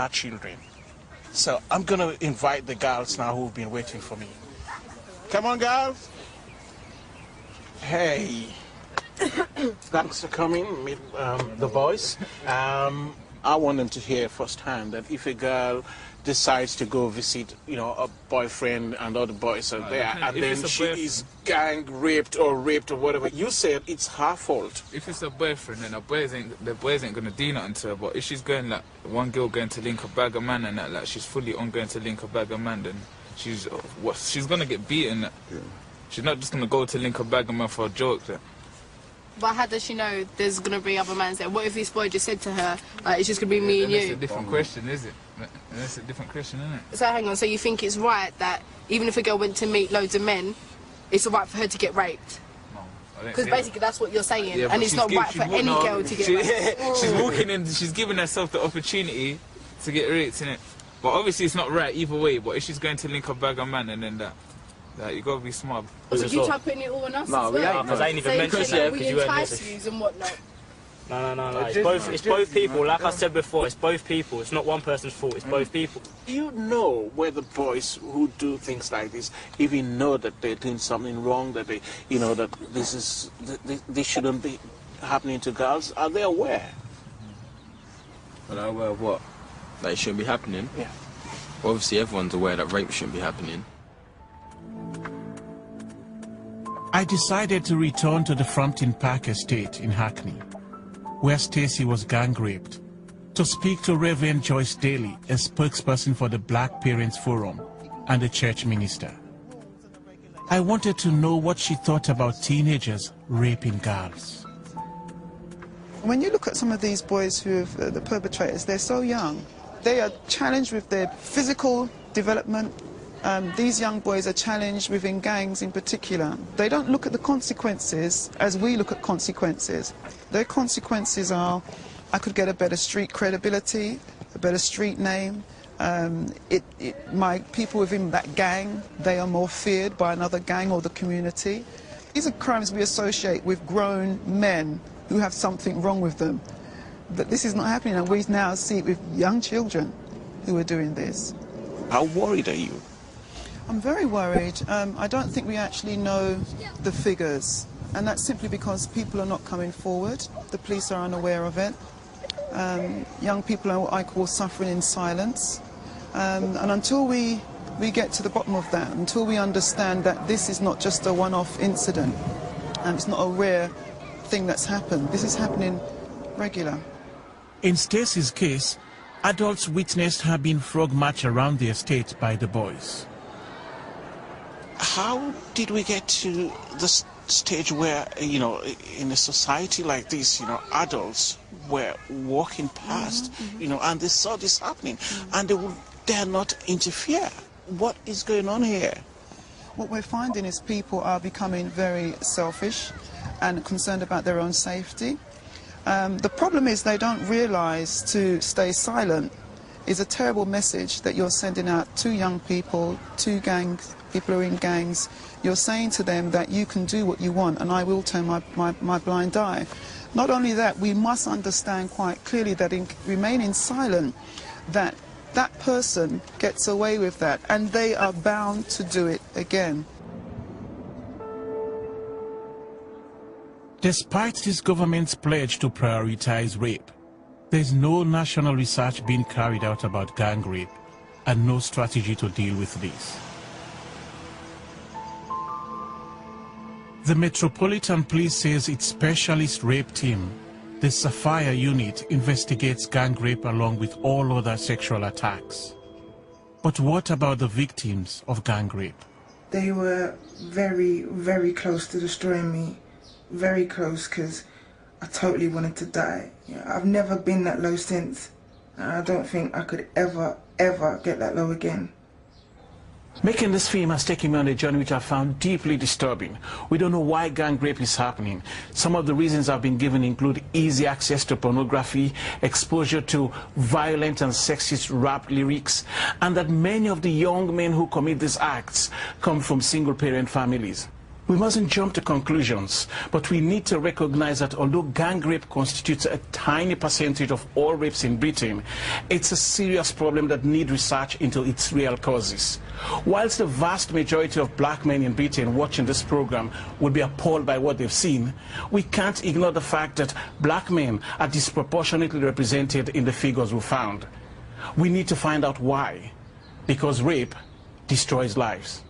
our children. So I'm going to invite the girls now who've been waiting for me. Come on, girls. Hey. Thanks for coming, meet the boys. I want them to hear firsthand that if a girl decides to go visit, you know, a boyfriend and other boys are there, and then she is gang raped or whatever, you said it's her fault. If it's a boyfriend, then the boys ain't gonna do nothing to her. But if she's going, like, one girl going to link a bag of man and that, like, she's fully on going to link a bag of man, then she's gonna get beaten. Yeah. She's not just gonna go to link a bag of man for a joke. Like. But how does she know there's going to be other mans there? What if this boy just said to her, like, it's just going to be me and you? That's a different question, is it? That's a different question, isn't it? So hang on, so you think it's right that even if a girl went to meet loads of men, it's all right for her to get raped? No. Because basically that's what you're saying, yeah, and it's not right for any girl to get raped. She's walking in, she's giving herself the opportunity to get raped, innit? But obviously it's not right either way, but if she's going to link a bag of man and then that, you gotta be smart. So you try putting it all on us? No, we ain't, because I ain't even mentioned that. We entice you and whatnot. No. It's both people. Like I said before, it's both people. It's not one person's fault. It's both people. Do you know whether boys who do things like this even know that they're doing something wrong? That they, you know, that this shouldn't be happening to girls? Are they aware? Are they aware of what? That it shouldn't be happening? Yeah. Obviously, everyone's aware that rape shouldn't be happening. I decided to return to the Frampton Park estate in Hackney, where Stacey was gang raped, to speak to Reverend Joyce Daly, a spokesperson for the Black Parents Forum and a church minister. I wanted to know what she thought about teenagers raping girls. When you look at some of these boys who have, the perpetrators, they're so young. They are challenged with their physical development. These young boys are challenged within gangs in particular. They don't look at the consequences as we look at consequences. Their consequences are, I could get a better street credibility, a better street name. My people within that gang, they are more feared by another gang or the community. These are crimes we associate with grown men who have something wrong with them. But this is not happening, and we now see it with young children who are doing this. How worried are you? I'm very worried. I don't think we actually know the figures, and that's simply because people are not coming forward. The police are unaware of it. Young people are what I call suffering in silence. And until we get to the bottom of that, until we understand that this is not just a one-off incident, and it's not a rare thing that's happened, this is happening regular. In Stacey's case, adults witnessed her being frog marched around the estate by the boys. How did we get to the stage where, you know, in a society like this, you know, adults were walking past, you know, and they saw this happening, and they would dare not interfere? What is going on here? What we're finding is people are becoming very selfish and concerned about their own safety. The problem is they don't realise to stay silent is a terrible message that you're sending out to young people, to gangs, people who are in gangs. You're saying to them that you can do what you want and I will turn my blind eye. Not only that, we must understand quite clearly that in remaining silent, that person gets away with that and they are bound to do it again. Despite this government's pledge to prioritize rape, there's no national research being carried out about gang rape and no strategy to deal with this. The Metropolitan Police says its specialist rape team, the Sapphire Unit, investigates gang rape along with all other sexual attacks. But what about the victims of gang rape? They were very, very close to destroying me. Very close, because I totally wanted to die. I've never been that low since, and I don't think I could ever get that low again. Making this film has taken me on a journey which I found deeply disturbing. We don't know why gang rape is happening. Some of the reasons I've been given include easy access to pornography, exposure to violent and sexist rap lyrics, and that many of the young men who commit these acts come from single-parent families. We mustn't jump to conclusions, but we need to recognize that although gang rape constitutes a tiny percentage of all rapes in Britain, it's a serious problem that needs research into its real causes. Whilst the vast majority of black men in Britain watching this program will be appalled by what they've seen, we can't ignore the fact that black men are disproportionately represented in the figures we found. We need to find out why, because rape destroys lives.